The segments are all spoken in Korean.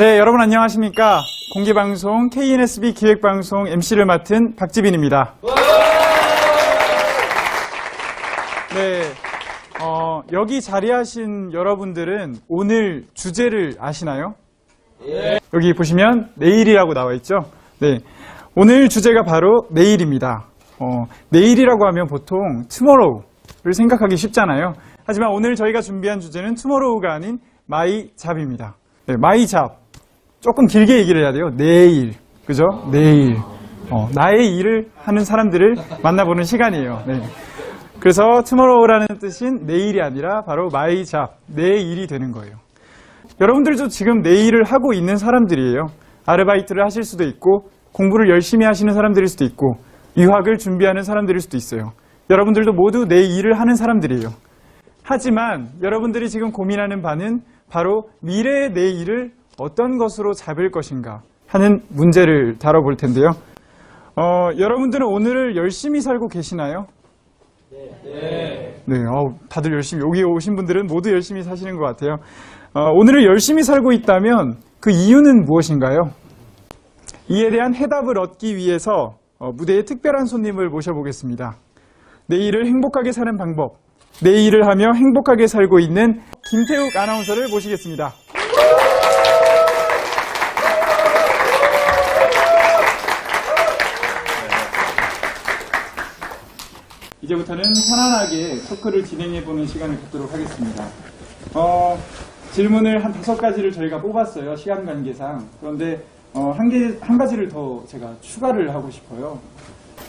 네, 여러분 안녕하십니까. 공개방송 KNSB 기획방송 MC를 맡은 박지빈입니다. 네, 여기 자리하신 여러분들은 오늘 주제를 아시나요? 여기 보시면 내일이라고 나와 있죠? 네, 오늘 주제가 바로 내일입니다. 내일이라고 하면 보통 tomorrow를 생각하기 쉽잖아요. 하지만 오늘 저희가 준비한 주제는 tomorrow가 아닌 my job입니다. 네, my job. 조금 길게 얘기를 해야 돼요. 내일. 그죠? 내일. 나의 일을 하는 사람들을 만나보는 시간이에요. 네. 그래서 tomorrow라는 뜻인 내일이 아니라 바로 my job. 내 일이 되는 거예요. 여러분들도 지금 내 일을 하고 있는 사람들이에요. 아르바이트를 하실 수도 있고, 공부를 열심히 하시는 사람들일 수도 있고, 유학을 준비하는 사람들일 수도 있어요. 여러분들도 모두 내 일을 하는 사람들이에요. 하지만 여러분들이 지금 고민하는 바는 바로 미래의 내 일을 어떤 것으로 잡을 것인가 하는 문제를 다뤄볼 텐데요. 여러분들은 오늘을 열심히 살고 계시나요? 네. 다들 열심히, 여기 오신 분들은 모두 열심히 사시는 것 같아요. 오늘을 열심히 살고 있다면 그 이유는 무엇인가요? 이에 대한 해답을 얻기 위해서 무대에 특별한 손님을 모셔보겠습니다. 내일을 행복하게 사는 방법, 내 일을 하며 행복하게 살고 있는 김태욱 아나운서를 모시겠습니다. 이제부터는 편안하게 토크를 진행해보는 시간을 갖도록 하겠습니다. 질문을 한 5가지를 저희가 뽑았어요. 시간 관계상. 그런데 한 가지를 더 제가 추가를 하고 싶어요.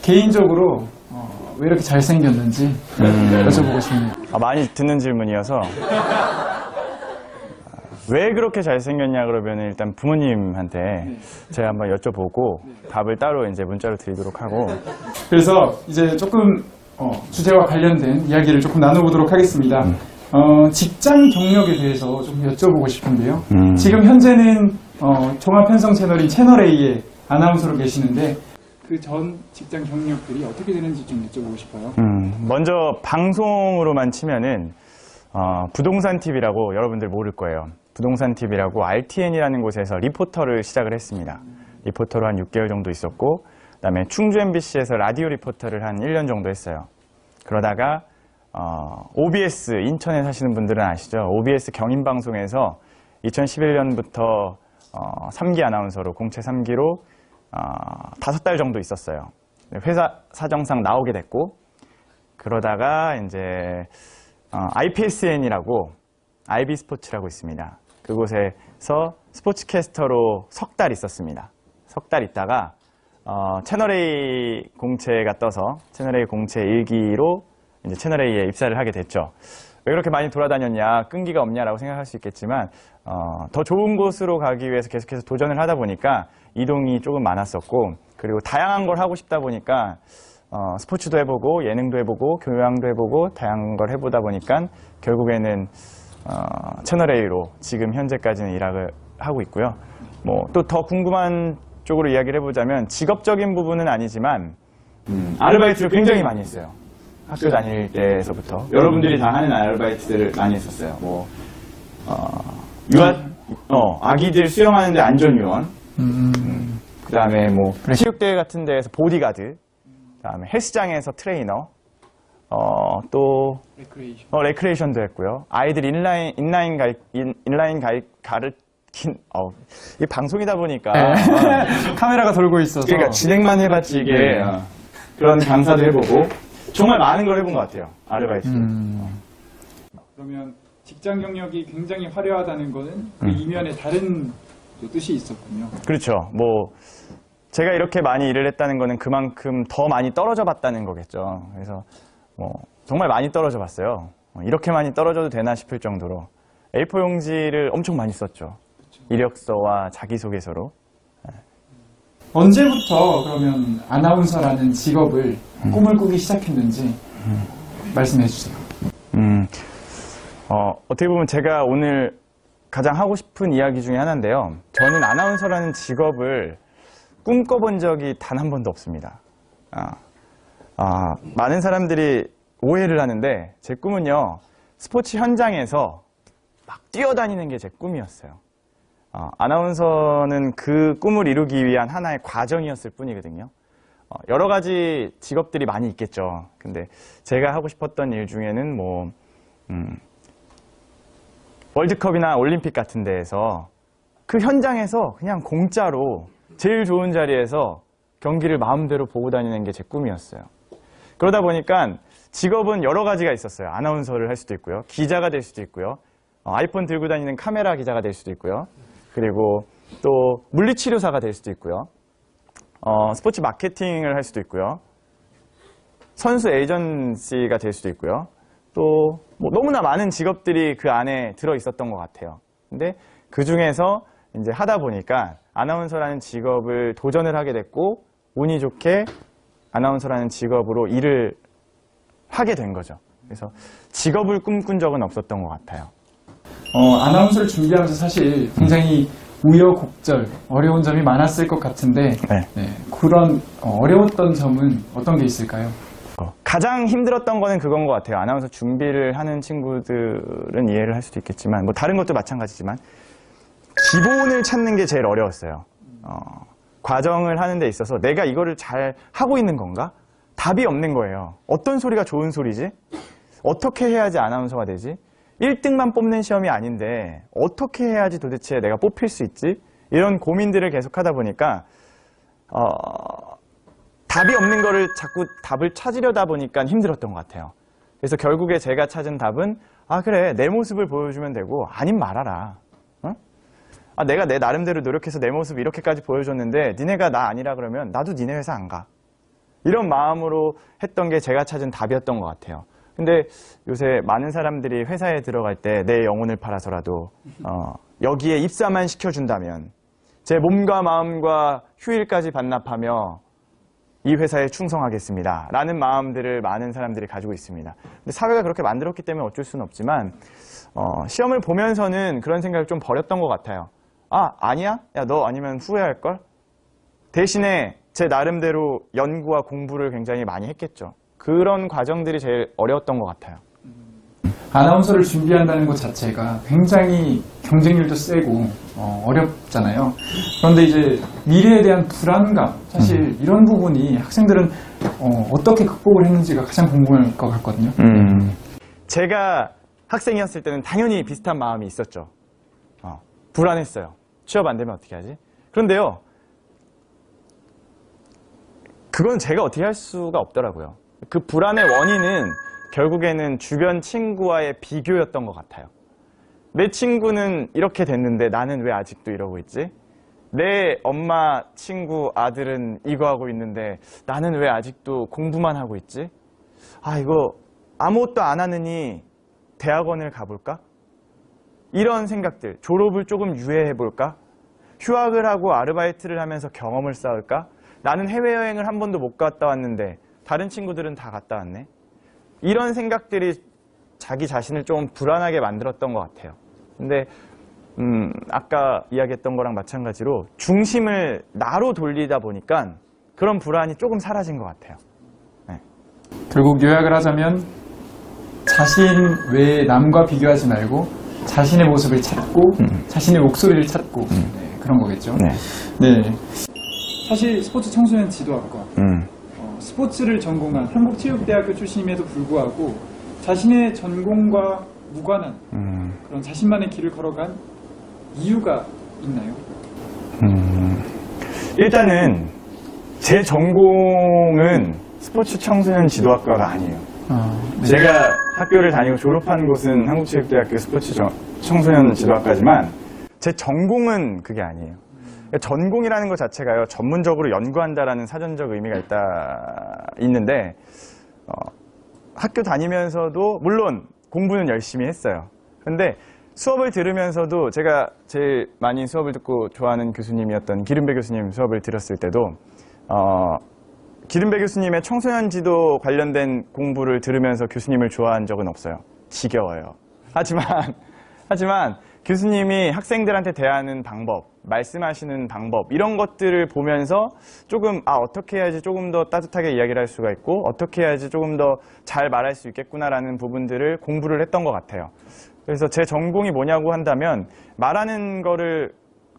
개인적으로 왜 이렇게 잘생겼는지 여쭤보고 싶네요. 많이 듣는 질문이어서 왜 그렇게 잘생겼냐 그러면 일단 부모님한테 제가 한번 여쭤보고 답을 따로 이제 문자로 드리도록 하고. 그래서 이제 조금 주제와 관련된 이야기를 조금 나눠보도록 하겠습니다. 직장 경력에 대해서 좀 여쭤보고 싶은데요. 지금 현재는 종합편성 채널인 채널A의 아나운서로 계시는데 그 전 직장 경력들이 어떻게 되는지 좀 여쭤보고 싶어요. 먼저 방송으로만 치면은 부동산 TV라고 여러분들 모를 거예요. 부동산 TV라고 RTN이라는 곳에서 리포터를 시작을 했습니다. 리포터로 한 6개월 정도 있었고, 그다음에 충주 MBC에서 라디오 리포터를 한 1년 정도 했어요. 그러다가 OBS, 인천에 사시는 분들은 아시죠? OBS 경인방송에서 2011년부터 3기 아나운서로, 공채 3기로 5달 정도 있었어요. 회사 사정상 나오게 됐고, 그러다가 이제 IPSN이라고 IB 스포츠라고 있습니다. 그곳에서 스포츠캐스터로 석 달 있었습니다. 석 달 있다가 채널A 공채가 떠서 채널A 공채 1기로 이제 채널A에 입사를 하게 됐죠. 왜 그렇게 많이 돌아다녔냐, 끈기가 없냐라고 생각할 수 있겠지만 더 좋은 곳으로 가기 위해서 계속해서 도전을 하다 보니까 이동이 조금 많았었고, 그리고 다양한 걸 하고 싶다 보니까 스포츠도 해보고 예능도 해보고 교양도 해보고 다양한 걸 해보다 보니까 결국에는 채널A로 지금 현재까지는 일을 하고 있고요. 뭐 또 더 궁금한 쪽으로 이야기를 해보자면 직업적인 부분은 아니지만 아르바이트를 굉장히 많이 했어요. 학교 다닐 때에서부터 여러분들이 다 하는 아르바이트들을 많이 했었어요. 뭐 아기들 수영하는데 안전요원, 그 다음에 뭐 체육대회 같은 데에서 보디가드, 그 다음에 헬스장에서 트레이너, 또 레크레이션도 했고요. 아이들 인라인 가르친 이 방송이다 보니까 카메라가 돌고 있어서 그러니까 진행만 해봤지 이게 그런 강사도 해보고 정말 많은 걸 해본 것 같아요. 아르바이트. 그러면 직장 경력이 굉장히 화려하다는 거는 그 이면에 다른 또 뜻이 있었군요. 그렇죠. 뭐 제가 이렇게 많이 일을 했다는 거는 그만큼 더 많이 떨어져 봤다는 거겠죠. 그래서 뭐 정말 많이 떨어져 봤어요. 이렇게 많이 떨어져도 되나 싶을 정도로 A4 용지를 엄청 많이 썼죠. 이력서와 자기소개서로. 언제부터 그러면 아나운서라는 직업을 꿈을 꾸기 시작했는지 말씀해 주세요. 어떻게 보면 제가 오늘 가장 하고 싶은 이야기 중에 하나인데요. 저는 아나운서라는 직업을 꿈꿔본 적이 단 한 번도 없습니다. 많은 사람들이 오해를 하는데 제 꿈은요, 스포츠 현장에서 막 뛰어다니는 게 제 꿈이었어요. 아나운서는 그 꿈을 이루기 위한 하나의 과정이었을 뿐이거든요. 여러 가지 직업들이 많이 있겠죠. 근데 제가 하고 싶었던 일 중에는 월드컵이나 올림픽 같은 데에서 그 현장에서 그냥 공짜로 제일 좋은 자리에서 경기를 마음대로 보고 다니는 게 제 꿈이었어요. 그러다 보니까 직업은 여러 가지가 있었어요. 아나운서를 할 수도 있고요. 기자가 될 수도 있고요. 아이폰 들고 다니는 카메라 기자가 될 수도 있고요. 그리고 또 물리치료사가 될 수도 있고요. 스포츠 마케팅을 할 수도 있고요. 선수 에이전시가 될 수도 있고요. 또 너무나 많은 직업들이 그 안에 들어 있었던 것 같아요. 근데 그 중에서 이제 하다 보니까 아나운서라는 직업을 도전을 하게 됐고 운이 좋게 아나운서라는 직업으로 일을 하게 된 거죠. 그래서 직업을 꿈꾼 적은 없었던 것 같아요. 아나운서를 준비하면서 사실 굉장히 우여곡절, 어려운 점이 많았을 것 같은데 네, 그런 어려웠던 점은 어떤 게 있을까요? 가장 힘들었던 거는 그건 것 같아요. 아나운서 준비를 하는 친구들은 이해를 할 수도 있겠지만 다른 것도 마찬가지지만 기본을 찾는 게 제일 어려웠어요. 과정을 하는 데 있어서 내가 이거를 잘 하고 있는 건가? 답이 없는 거예요. 어떤 소리가 좋은 소리지? 어떻게 해야지 아나운서가 되지? 1등만 뽑는 시험이 아닌데 어떻게 해야지 도대체 내가 뽑힐 수 있지? 이런 고민들을 계속 하다 보니까 답이 없는 거를 자꾸 답을 찾으려다 보니까 힘들었던 것 같아요. 그래서 결국에 제가 찾은 답은 그래, 내 모습을 보여주면 되고 아님 말아라. 내가 내 나름대로 노력해서 내 모습 이렇게까지 보여줬는데 니네가 나 아니라 그러면 나도 니네 회사 안 가. 이런 마음으로 했던 게 제가 찾은 답이었던 것 같아요. 근데 요새 많은 사람들이 회사에 들어갈 때 내 영혼을 팔아서라도 여기에 입사만 시켜준다면 제 몸과 마음과 휴일까지 반납하며 이 회사에 충성하겠습니다 라는 마음들을 많은 사람들이 가지고 있습니다. 근데 사회가 그렇게 만들었기 때문에 어쩔 수는 없지만 시험을 보면서는 그런 생각을 좀 버렸던 것 같아요. 아니야? 야, 너 아니면 후회할걸? 대신에 제 나름대로 연구와 공부를 굉장히 많이 했겠죠. 그런 과정들이 제일 어려웠던 것 같아요. 아나운서를 준비한다는 것 자체가 굉장히 경쟁률도 세고 어렵잖아요. 그런데 이제 미래에 대한 불안감, 사실 이런 부분이 학생들은 어떻게 극복을 했는지가 가장 궁금할 것 같거든요. 제가 학생이었을 때는 당연히 비슷한 마음이 있었죠. 불안했어요. 취업 안 되면 어떻게 하지? 그런데요, 그건 제가 어떻게 할 수가 없더라고요. 그 불안의 원인은 결국에는 주변 친구와의 비교였던 것 같아요. 내 친구는 이렇게 됐는데 나는 왜 아직도 이러고 있지? 내 엄마 친구 아들은 이거 하고 있는데 나는 왜 아직도 공부만 하고 있지? 이거 아무것도 안 하느니 대학원을 가볼까? 이런 생각들, 졸업을 조금 유예해볼까? 휴학을 하고 아르바이트를 하면서 경험을 쌓을까? 나는 해외여행을 한 번도 못 갔다 왔는데 다른 친구들은 다 갔다 왔네. 이런 생각들이 자기 자신을 좀 불안하게 만들었던 것 같아요. 근데 아까 이야기했던 거랑 마찬가지로 중심을 나로 돌리다 보니까 그런 불안이 조금 사라진 것 같아요. 네. 결국 요약을 하자면 자신 외에 남과 비교하지 말고 자신의 모습을 찾고 자신의 목소리를 찾고 네, 그런 거겠죠. 네. 사실 스포츠 청소년 지도학과 스포츠를 전공한 한국체육대학교 출신임에도 불구하고 자신의 전공과 무관한 그런 자신만의 길을 걸어간 이유가 있나요? 일단은 제 전공은 스포츠 청소년 지도학과가 아니에요. 네. 제가 학교를 다니고 졸업한 곳은 한국체육대학교 스포츠 청소년 지도학과지만 제 전공은 그게 아니에요. 전공이라는 것 자체가요, 전문적으로 연구한다라는 사전적 의미가 있는데 학교 다니면서도 물론 공부는 열심히 했어요. 근데 수업을 들으면서도 제가 제일 많이 수업을 듣고 좋아하는 교수님이었던 기른배 교수님 수업을 들었을 때도 기른배 교수님의 청소년 지도 관련된 공부를 들으면서 교수님을 좋아한 적은 없어요. 지겨워요. 하지만 교수님이 학생들한테 대하는 방법, 말씀하시는 방법 이런 것들을 보면서 조금 어떻게 해야지 조금 더 따뜻하게 이야기를 할 수가 있고 어떻게 해야지 조금 더 잘 말할 수 있겠구나라는 부분들을 공부를 했던 것 같아요. 그래서 제 전공이 뭐냐고 한다면 말하는 거를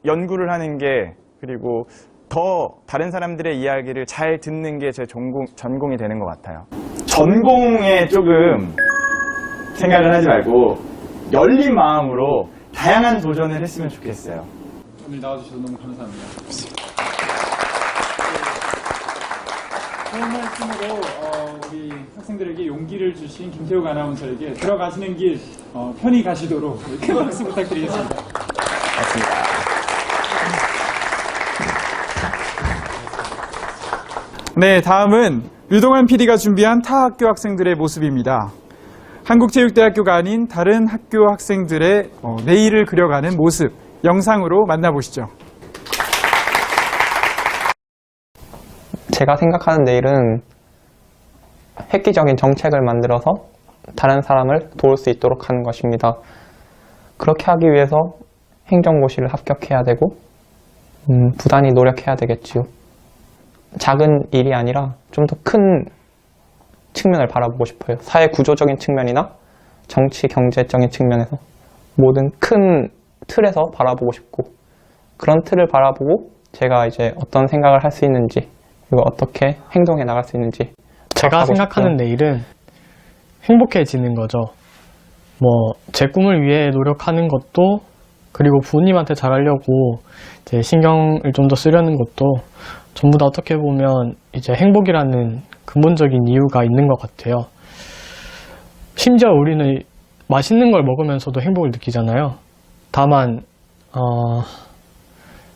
연구를 하는 게, 그리고 더 다른 사람들의 이야기를 잘 듣는 게 제 전공이 되는 것 같아요. 전공에 조금 생각을 하지 말고 열린 마음으로 다양한 도전을 했으면 좋겠어요. 오늘 나와주셔서 너무 감사합니다. 좋은 말씀으로 우리 학생들에게 용기를 주신 김태욱 아나운서에게 들어가시는 길 편히 가시도록 큰 박수 부탁드리겠습니다. 고맙습니다. 네, 다음은 류동환 PD가 준비한 타 학교 학생들의 모습입니다. 한국체육대학교가 아닌 다른 학교 학생들의 내일을 그려가는 모습, 영상으로 만나보시죠. 제가 생각하는 내일은 획기적인 정책을 만들어서 다른 사람을 도울 수 있도록 하는 것입니다. 그렇게 하기 위해서 행정고시를 합격해야 되고 부단히 노력해야 되겠지요. 작은 일이 아니라 좀 더 큰 측면을 바라보고 싶어요. 사회 구조적인 측면이나 정치 경제적인 측면에서 모든 큰 틀에서 바라보고 싶고, 그런 틀을 바라보고 제가 이제 어떤 생각을 할 수 있는지, 그리고 어떻게 행동해 나갈 수 있는지 제가 생각하는 내일은 행복해지는 거죠. 제 꿈을 위해 노력하는 것도, 그리고 부모님한테 잘하려고 이제 신경을 좀 더 쓰려는 것도 전부 다 어떻게 보면 이제 행복이라는 근본적인 이유가 있는 것 같아요. 심지어 우리는 맛있는 걸 먹으면서도 행복을 느끼잖아요. 다만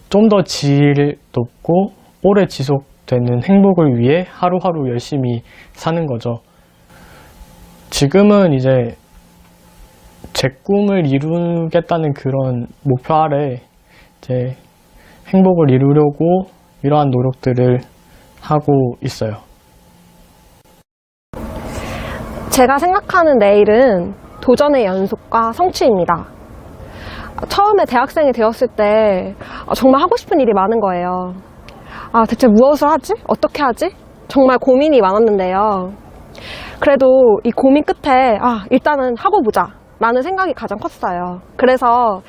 좀 더 질 높고 오래 지속되는 행복을 위해 하루하루 열심히 사는 거죠. 지금은 이제 제 꿈을 이루겠다는 그런 목표 아래 이제 행복을 이루려고 이러한 노력들을 하고 있어요. 제가 생각하는 내일은 도전의 연속과 성취입니다. 처음에 대학생이 되었을 때 정말 하고 싶은 일이 많은 거예요. 대체 무엇을 하지? 어떻게 하지? 정말 고민이 많았는데요. 그래도 이 고민 끝에 일단은 하고 보자 라는 생각이 가장 컸어요. 그래서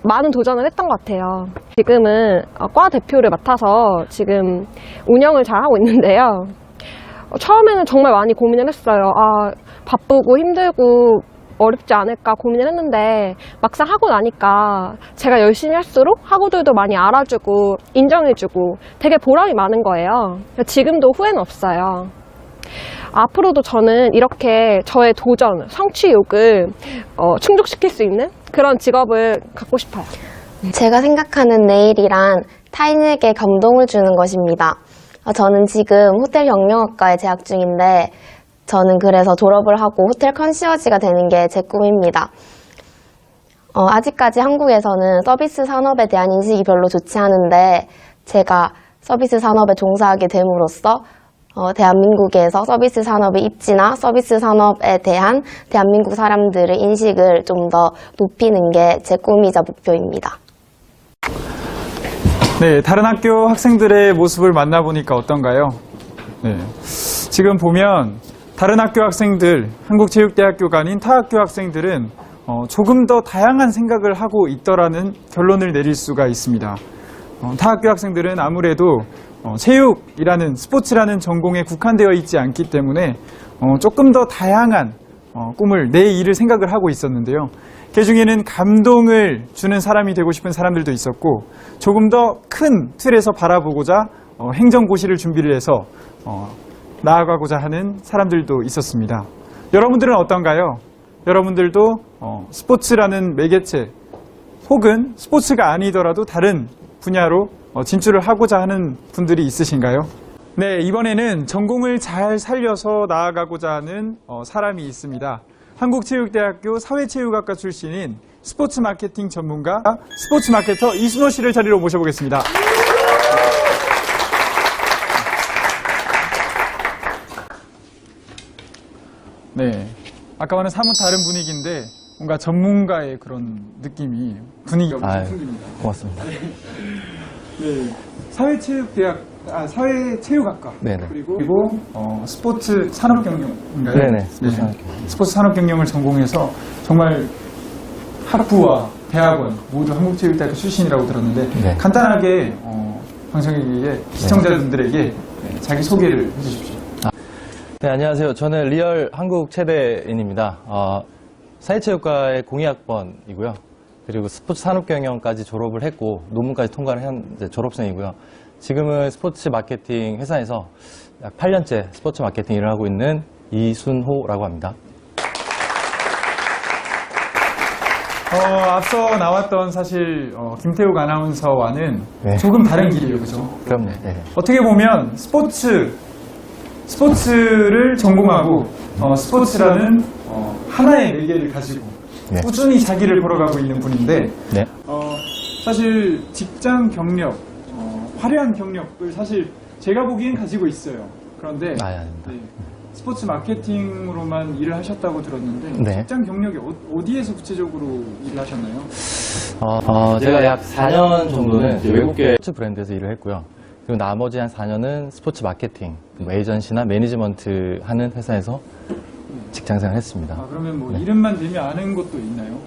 많은 도전을 했던 것 같아요. 지금은 과 대표를 맡아서 지금 운영을 잘 하고 있는데요. 처음에는 정말 많이 고민을 했어요. 바쁘고 힘들고 어렵지 않을까 고민을 했는데, 막상 하고 나니까 제가 열심히 할수록 학우들도 많이 알아주고 인정해주고 되게 보람이 많은 거예요. 지금도 후회는 없어요. 앞으로도 저는 이렇게 저의 도전, 성취욕을 충족시킬 수 있는 그런 직업을 갖고 싶어요. 제가 생각하는 내일이란 타인에게 감동을 주는 것입니다. 저는 지금 호텔 경영학과에 재학 중인데, 저는 그래서 졸업을 하고 호텔 컨시어지가 되는 게 제 꿈입니다. 아직까지 한국에서는 서비스 산업에 대한 인식이 별로 좋지 않은데, 제가 서비스 산업에 종사하게 됨으로써 대한민국에서 서비스 산업의 입지나 서비스 산업에 대한 대한민국 사람들의 인식을 좀 더 높이는 게 제 꿈이자 목표입니다. 네, 다른 학교 학생들의 모습을 만나보니까 어떤가요? 네, 지금 보면 다른 학교 학생들, 한국체육대학교가 아닌 타 학교 학생들은 조금 더 다양한 생각을 하고 있더라는 결론을 내릴 수가 있습니다. 타 학교 학생들은 아무래도 체육이라는, 스포츠라는 전공에 국한되어 있지 않기 때문에 조금 더 다양한 꿈을, 내 일을 생각을 하고 있었는데요. 그 중에는 감동을 주는 사람이 되고 싶은 사람들도 있었고, 조금 더 큰 틀에서 바라보고자 행정고시를 준비를 해서 나아가고자 하는 사람들도 있었습니다. 여러분들은 어떤가요? 여러분들도 스포츠라는 매개체 혹은 스포츠가 아니더라도 다른 분야로 진출을 하고자 하는 분들이 있으신가요? 네, 이번에는 전공을 잘 살려서 나아가고자 하는 사람이 있습니다. 한국체육대학교 사회체육학과 출신인 스포츠 마케팅 전문가, 스포츠 마케터 이순호 씨를 자리로 모셔보겠습니다. 네, 아까와는 사뭇 다른 분위기인데 뭔가 전문가의 그런 느낌이, 분위기가 생깁니다. 고맙습니다. 네, 사회체육학과. 네네. 그리고 스포츠 산업경영인가요? 네네. 스포츠 산업경영을 전공해서 정말 학부와 대학원 모두 한국체육대학교 출신이라고 들었는데 네. 간단하게 방청객에게 시청자분들에게 자기 소개를 해주십시오. 네, 안녕하세요. 저는 리얼 한국 체대인입니다. 사회체육과의 공이학번이고요. 그리고 스포츠 산업경영까지 졸업을 했고 논문까지 통과를 한 이제 졸업생이고요. 지금은 스포츠 마케팅 회사에서 약 8년째 스포츠 마케팅 일을 하고 있는 이순호라고 합니다. 앞서 나왔던 사실 김태욱 아나운서와는 네. 조금 다른 길이에요, 그죠? 그럼요. 네. 어떻게 보면 스포츠를 전공하고 스포츠라는 하나의 매개를 가지고 네. 꾸준히 자기를 걸어가고 있는 분인데 네. 사실 직장 경력, 화려한 경력을 사실 제가 보기엔 가지고 있어요. 그런데 아닙니다. 네, 스포츠 마케팅으로만 일을 하셨다고 들었는데 네. 직장 경력이 어디에서 구체적으로 일을 하셨나요? 제가 약 4년 정도는 이제 외국계 스포츠 브랜드에서 일을 했고요. 그리고 나머지 한 4년은 스포츠 마케팅, 뭐 에이전시나 매니지먼트 하는 회사에서 직장생활 했습니다. 그러면 뭐 이름만 대면 아는 것도 있나요?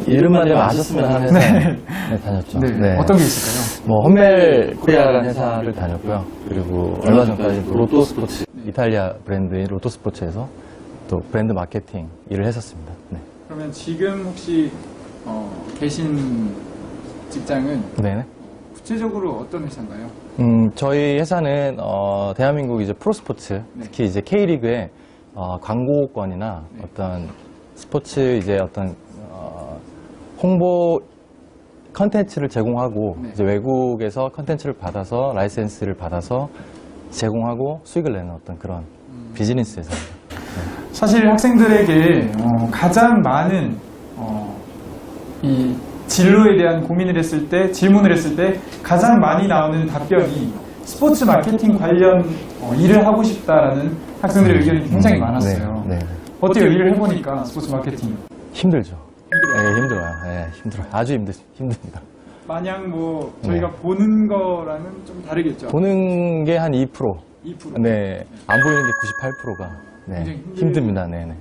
이름만 되면 아셨으면 하는 회사에 다녔죠. 네. 어떤 게 있을까요? 뭐 홈멜 코리아라는 회사를 다녔고요. 그리고 얼마 전까지 로또 스포츠, 이탈리아 브랜드인 로또 스포츠에서 또 브랜드 마케팅 일을 했었습니다. 네. 그러면 지금 혹시 계신 직장은 네. 구체적으로 어떤 회사인가요? 저희 회사는 대한민국 이제 프로스포츠, 특히 이제 K리그의 광고권이나 어떤 스포츠 이제 어떤 홍보 컨텐츠를 제공하고 이제 외국에서 컨텐츠를 받아서 라이센스를 받아서 제공하고 수익을 내는 어떤 그런 비즈니스 회사입니다. 사실 학생들에게 가장 많은 이 진로에 대한 고민을 했을 때, 질문을 했을 때 가장 많이 나오는 답변이 스포츠 마케팅 관련 일을 하고 싶다라는 학생들의 의견이 굉장히 많았어요. 네. 어때요? 일을 해보니까 스포츠 마케팅. 힘들죠. 네, 힘들어요. 네, 힘들어요. 아주 힘듭니다. 마냥 뭐 저희가 보는 거랑은 좀 다르겠죠? 보는 게 한 2%. 2%. 네. 안 보이는 게 98%가. 네. 굉장히 힘듭니다. 네네.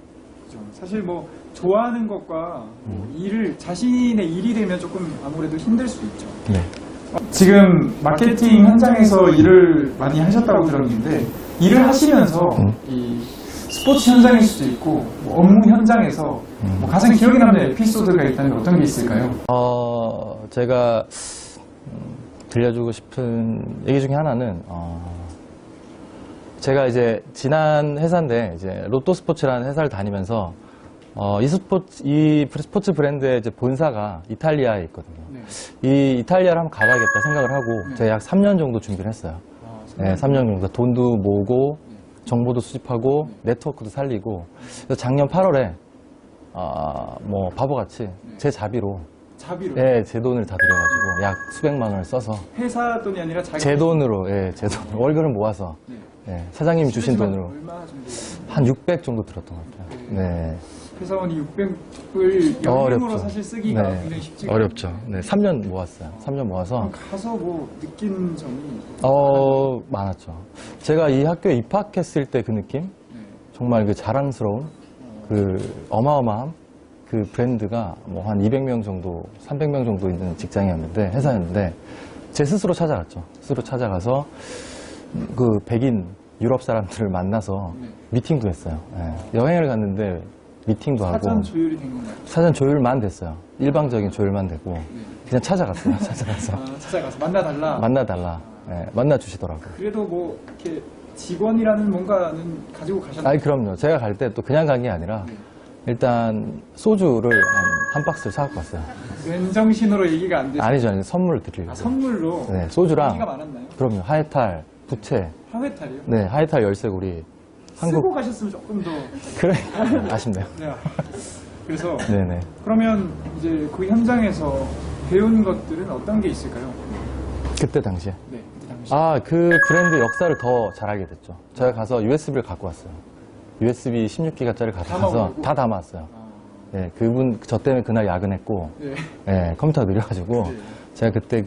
그죠. 사실 뭐 좋아하는 것과 뭐 일을 자신의 일이 되면 조금 아무래도 힘들 수 있죠. 네. 지금 마케팅 현장에서 일을 많이 하셨다고 들었는데 일을 하시면서 이 스포츠 현장일 수도 있고 뭐 업무 현장에서 뭐 가장 기억에 남는 에피소드가 있다면 어떤 게 있을까요? 제가 들려주고 싶은 얘기 중에 하나는 제가 이제 지난 회사인데 이제 로또 스포츠라는 회사를 다니면서 이 스포츠 브랜드의 이제 본사가 이탈리아에 있거든요. 네. 이 이탈리아를 한번 가봐야겠다 생각을 하고 제가 약 3년 정도 준비를 했어요. 네, 3년 정도 돈도 모으고 정보도 수집하고 네트워크도 살리고 그래서 작년 8월에 뭐 바보같이 제 자비로 네, 제 돈을 다 들여가지고 약 수백만 원을 써서 회사 돈이 아니라 자기 제 돈으로 제 돈 월급을 모아서 사장님이 주신 돈으로 얼마 정도? 한 600 정도 들었던 것 같아요. 네. 회사원이 600을 연금으로 어렵죠. 사실 쓰기가 네. 굉장히 쉽지가 어렵죠. 네, 3년 모았어요. 3년 모아서 가서 뭐 느낀 점이 많았죠. 제가 이 학교에 입학했을 때 그 느낌? 정말 그 자랑스러운 그 어마어마함? 그 브랜드가 뭐 한 200명 정도, 300명 정도 있는 직장이었는데, 회사였는데, 제 스스로 찾아갔죠. 스스로 찾아가서 그 백인 유럽 사람들을 만나서 미팅도 했어요. 여행을 갔는데 미팅도 하고. 사전 조율이 된 건가요? 사전 조율만 됐어요. 일방적인 조율만 되고. 그냥 찾아갔어요. 찾아가서. 찾아가서 만나달라. 만나달라. 만나주시더라고요. 그래도 뭐 이렇게 직원이라는 뭔가는 가지고 가셨나요? 아니, 그럼요. 제가 갈 때 또 그냥 간 게 아니라 일단 소주를 한 박스를 사갖고 왔어요. 맨정신으로 얘기가 안 돼서. 아니죠. 선물을 드리려고. 선물로. 네, 소주랑. 인기가 많았나요? 그럼요. 하회탈, 부채. 하회탈이요? 네, 하회탈 열쇠고리. 쓰고 가셨으면 조금 더. 그래. 아쉽네요. 네. 그래서 네네. 그러면 이제 그 현장에서 배운 것들은 어떤 게 있을까요? 그때 당시에. 네, 그 당시. 그 브랜드 역사를 더 잘 알게 됐죠. 제가 가서 USB를 갖고 왔어요. USB 16기가짜리를 가져가서 담아오려고? 다 담았어요. 네, 저 때문에 그날 야근했고, 네. 컴퓨터가 느려가지고, 제가 그때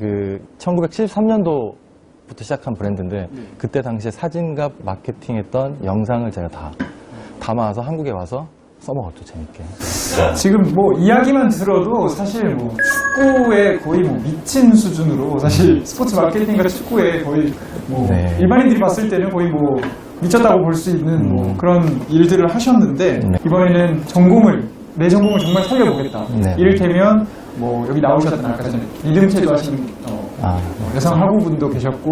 1973년도부터 시작한 브랜드인데, 그때 당시에 사진갑 마케팅 했던 영상을 제가 다 담아서 한국에 와서 써먹었죠, 재밌게. 지금 뭐 이야기만 들어도 사실 뭐 축구에 거의 뭐 미친 수준으로 사실 스포츠 마케팅과 축구에 거의 뭐 네. 일반인들이 봤을 때는 거의 뭐 미쳤다고 볼 수 있는 뭐 그런 일들을 하셨는데 네. 이번에는 내 전공을 정말 살려보겠다. 네. 이를테면 뭐 여기 나오셨던 아까 전에 리듬체조 하시는 여성 하부분도 계셨고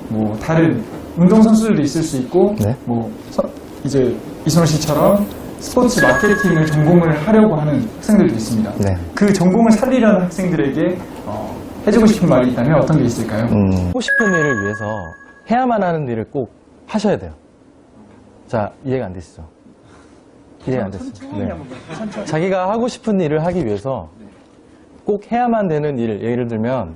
뭐 다른 운동 선수들도 있을 수 있고 네. 뭐 이제 이선호 씨처럼 스포츠 마케팅을 전공을 하려고 하는 학생들도 있습니다. 네. 그 전공을 살리려는 학생들에게 해주고 싶은 말이 있다면 어떤 게 있을까요? 하고 싶은 일을 위해서 해야만 하는 일을 꼭 하셔야 돼요. 자, 이해가 안 되시죠? 이해가 안 됐어요. 네. 자기가 하고 싶은 일을 하기 위해서 꼭 해야만 되는 일, 예를 들면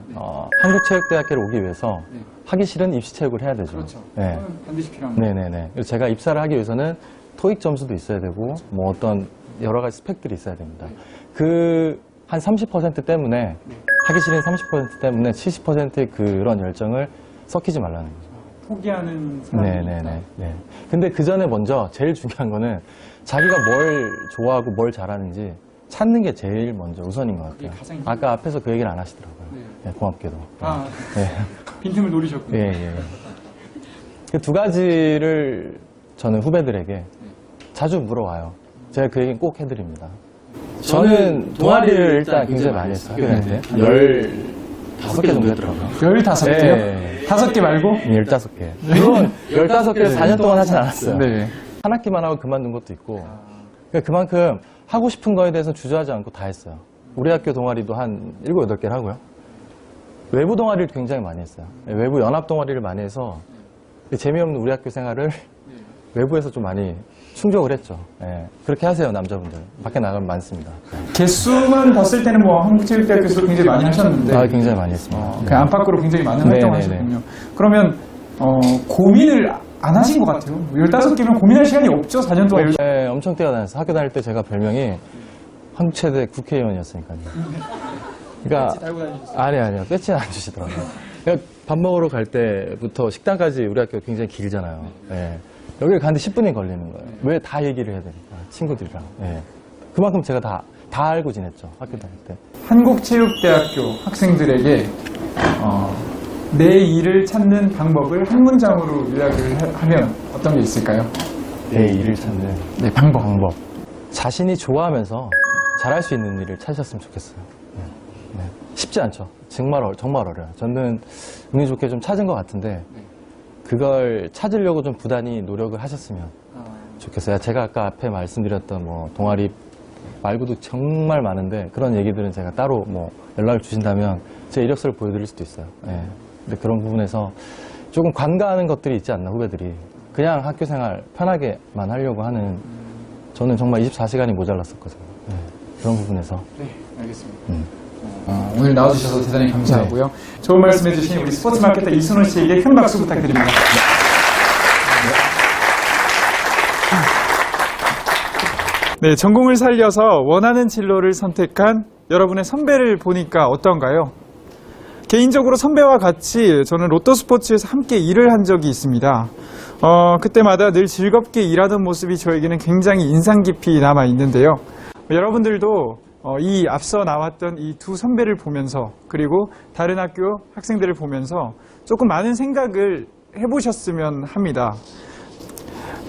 한국체육대학교를 오기 위해서 하기 싫은 입시체육을 해야 되죠. 그렇죠. 네. 반드시 필요한 거예요. 네네네. 그래서 제가 입사를 하기 위해서는 토익 점수도 있어야 되고 뭐 어떤 여러 가지 스펙들이 있어야 됩니다. 그 한 30% 때문에 하기 싫은 30% 때문에 70%의 그런 열정을 섞이지 말라는 거죠. 포기하는 사람이 네네네. 네. 근데 그 전에 먼저 제일 중요한 거는 자기가 뭘 좋아하고 뭘 잘하는지 찾는 게 제일 먼저 우선인 것 같아요. 가장 아까 앞에서 그 얘기를 안 하시더라고요. 네, 고맙게도. 네. 빈틈을 노리셨군요. 예, 예. 그 두 가지를 저는 후배들에게 자주 물어와요. 제가 그 얘기는 꼭 해드립니다. 저는 동아리를 일단 굉장히 많이 했어요. 학교 다닐 때. 15개 정도 했더라고요. 15개요? 네. 5개 말고? 15개. 물론 15개를 4년 동안 하진 않았어요. 네. 한 학기만 하고 그만둔 것도 있고. 그러니까 그만큼 하고 싶은 거에 대해서 주저하지 않고 다 했어요. 우리 학교 동아리도 한 7, 8개를 하고요. 외부 동아리를 굉장히 많이 했어요. 외부 연합 동아리를 많이 해서 재미없는 우리 학교 생활을 외부에서 좀 많이 충족을 했죠. 예. 그렇게 하세요, 남자분들. 밖에 나가면 많습니다. 개수만 봤을 때는 뭐 한국체육대학교에서 굉장히 많이 하셨는데 아, 굉장히 많이 했습니다. 그 안팎으로 굉장히 많은 네, 활동을 네, 하셨군요. 그러면 고민을 안 하신 것 같아요. 15개면 고민할 시간이 없죠, 4년 동안. 네, 엄청 뛰어다녔어요. 학교 다닐 때 제가 별명이 한국체대 국회의원이었으니까요. 그러니까 아니요. 배지는 안 주시더라고요. 그러니까 밥 먹으러 갈 때부터 식당까지 우리 학교 굉장히 길잖아요. 예. 여기를 가는데 10분이 걸리는 거예요. 왜 다 얘기를 해야 되니까 친구들이랑. 예. 그만큼 제가 다 알고 지냈죠. 학교 다닐 때. 한국체육대학교 학생들에게 내 일을 찾는 방법을 한 문장으로 요약을 하면 어떤 게 있을까요? 내 일을 찾는 네, 방법. 자신이 좋아하면서 잘할 수 있는 일을 찾으셨으면 좋겠어요. 네. 쉽지 않죠. 정말 어려워요. 저는 운이 좋게 좀 찾은 것 같은데 그걸 찾으려고 좀 부단히 노력을 하셨으면 좋겠어요. 제가 아까 앞에 말씀드렸던 뭐 동아리 말고도 정말 많은데 그런 얘기들은 제가 따로 뭐 연락을 주신다면 제 이력서를 보여드릴 수도 있어요. 예. 근데 그런 부분에서 조금 관가하는 것들이 있지 않나, 후배들이. 그냥 학교 생활 편하게만 하려고 하는, 저는 정말 24시간이 모자랐었거든요. 예. 그런 부분에서. 네, 알겠습니다. 오늘 나와주셔서 대단히 감사하고요. 좋은 말씀 해주신 우리 스포츠 마케터 이순호 씨에게 큰 박수 부탁드립니다. 네, 전공을 살려서 원하는 진로를 선택한 여러분의 선배를 보니까 어떤가요? 개인적으로 선배와 같이 저는 롯데스포츠에서 함께 일을 한 적이 있습니다. 그때마다 늘 즐겁게 일하던 모습이 저에게는 굉장히 인상 깊이 남아 있는데요. 여러분들도 이 앞서 나왔던 이 두 선배를 보면서, 그리고 다른 학교 학생들을 보면서 조금 많은 생각을 해보셨으면 합니다.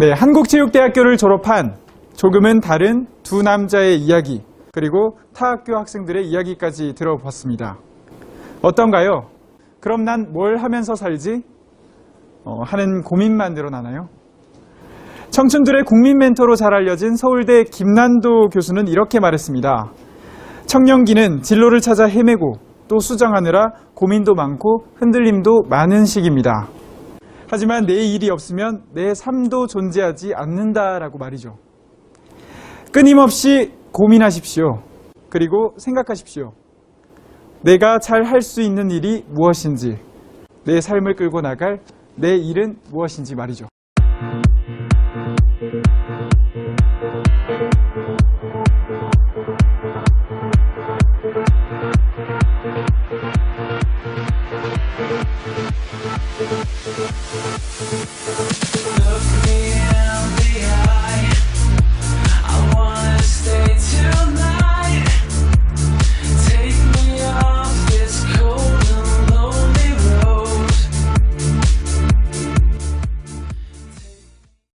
네, 한국체육대학교를 졸업한 조금은 다른 두 남자의 이야기, 그리고 타 학교 학생들의 이야기까지 들어봤습니다. 어떤가요? 그럼 난 뭘 하면서 살지? 하는 고민만 늘어나나요? 청춘들의 국민 멘토로 잘 알려진 서울대 김난도 교수는 이렇게 말했습니다. 청년기는 진로를 찾아 헤매고 또 수정하느라 고민도 많고 흔들림도 많은 시기입니다. 하지만 내 일이 없으면 내 삶도 존재하지 않는다라고 말이죠. 끊임없이 고민하십시오. 그리고 생각하십시오. 내가 잘 할 수 있는 일이 무엇인지, 내 삶을 끌고 나갈 내 일은 무엇인지 말이죠.